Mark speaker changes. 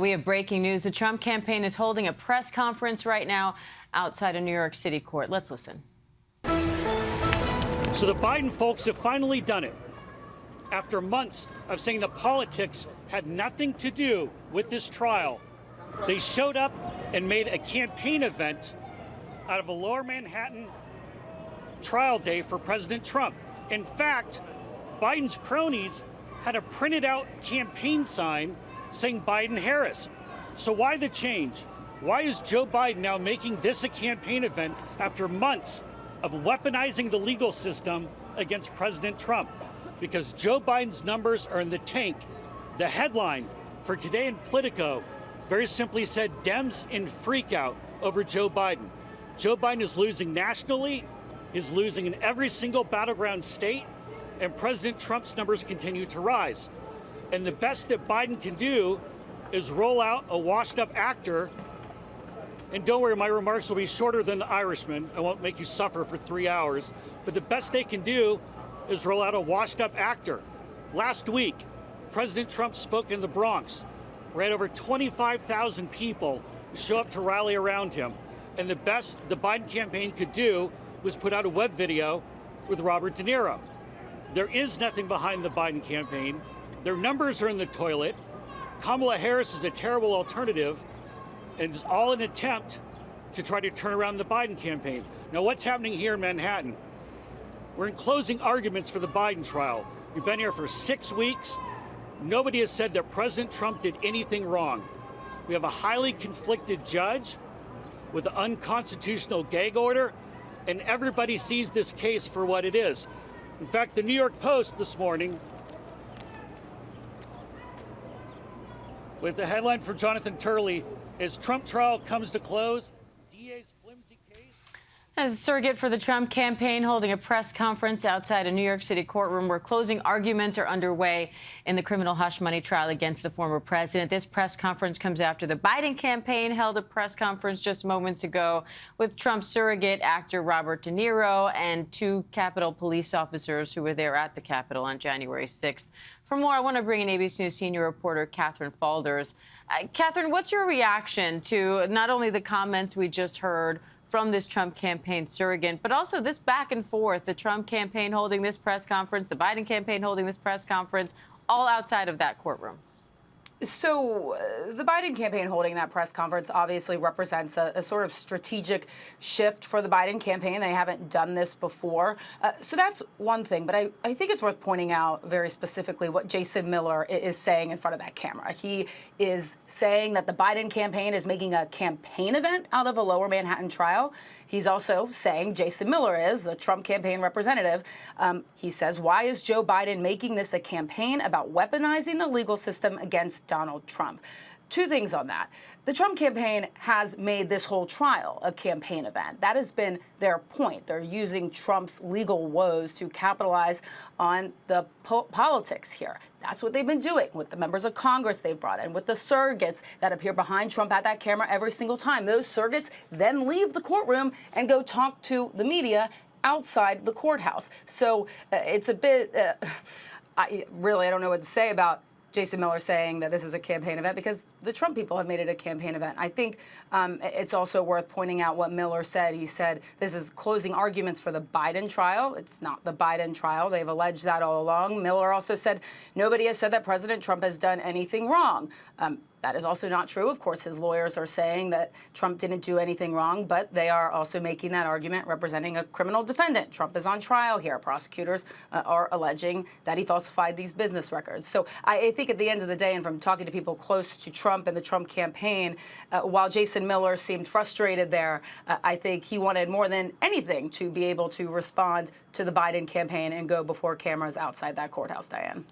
Speaker 1: We have breaking news. The Trump campaign is holding a press conference right now outside a New York City court. Let's listen.
Speaker 2: So the Biden folks have finally done it. After months of saying the politics had nothing to do with this trial, they showed up and made a campaign event out of a Lower Manhattan trial day for President Trump. In fact, Biden's cronies had a printed out campaign sign saying Biden-Harris. So why the change? Why is Joe Biden now making this a campaign event after months of weaponizing the legal system against President Trump? Because Joe Biden's numbers are in the tank. The headline for today in Politico very simply said, Dems in freakout over Joe Biden. Joe Biden is losing nationally, is losing in every single battleground state, and President Trump's numbers continue to rise. And the best that Biden can do is roll out a washed-up actor. And don't worry, my remarks will be shorter than the Irishman. I won't make you suffer for 3 hours. But the best they can do is roll out a washed-up actor. Last week, President Trump spoke in the Bronx, where he had over 25,000 people show up to rally around him. And the best the Biden campaign could do was put out a web video with Robert De Niro. There is nothing behind the Biden campaign. Their numbers are in the toilet. Kamala Harris is a terrible alternative, and it's all an attempt to try to turn around the Biden campaign. Now, what's happening here in Manhattan? We're in closing arguments for the Biden trial. We've been here for 6 weeks. Nobody has said that President Trump did anything wrong. We have a highly conflicted judge with an unconstitutional gag order, and everybody sees this case for what it is. In fact, the New York Post this morning, with the headline for Jonathan Turley, as Trump trial comes to close, DA's flimsy case.
Speaker 1: As a surrogate for the Trump campaign holding a press conference outside a New York City courtroom where closing arguments are underway in the criminal hush money trial against the former president. This press conference comes after the Biden campaign held a press conference just moments ago with Trump's surrogate actor Robert De Niro and 2 Capitol police officers who were there at the Capitol on January 6th. For more, I want to bring in ABC News senior reporter Catherine Faulders. Catherine, what's your reaction to not only the comments we just heard from this Trump campaign surrogate, but also this back and forth, the Trump campaign holding this press conference, the Biden campaign holding this press conference, all outside of that courtroom?
Speaker 3: So the Biden campaign holding that press conference obviously represents a sort of strategic shift for the Biden campaign. They haven't done this before. So that's one thing. But I think it's worth pointing out very specifically what Jason Miller is saying in front of that camera. He is saying that the Biden campaign is making a campaign event out of a Lower Manhattan trial. He's also saying, Jason Miller is, the Trump campaign representative, he says, why is Joe Biden making this a campaign about weaponizing the legal system against Donald Trump? 2 things on that. The Trump campaign has made this whole trial a campaign event. That has been their point. They're using Trump's legal woes to capitalize on the politics here. That's what they've been doing with the members of Congress they've brought in, with the surrogates that appear behind Trump at that camera every single time. Those surrogates then leave the courtroom and go talk to the media outside the courthouse. So it's a bit, I don't know what to say about Jason Miller saying that this is a campaign event because the Trump people have made it a campaign event. I think it's also worth pointing out what Miller said. He said this is closing arguments for the Biden trial. It's not the Biden trial. They've alleged that all along. Miller also said nobody has said that President Trump has done anything wrong. That is also not true. Of course, his lawyers are saying that Trump didn't do anything wrong, but they are also making that argument representing a criminal defendant. Trump is on trial here. Prosecutors are alleging that he falsified these business records. So I think at the end of the day, and from talking to people close to Trump and the Trump campaign, while Jason Miller seemed frustrated there, I think he wanted more than anything to be able to respond to the Biden campaign and go before cameras outside that courthouse, Diane.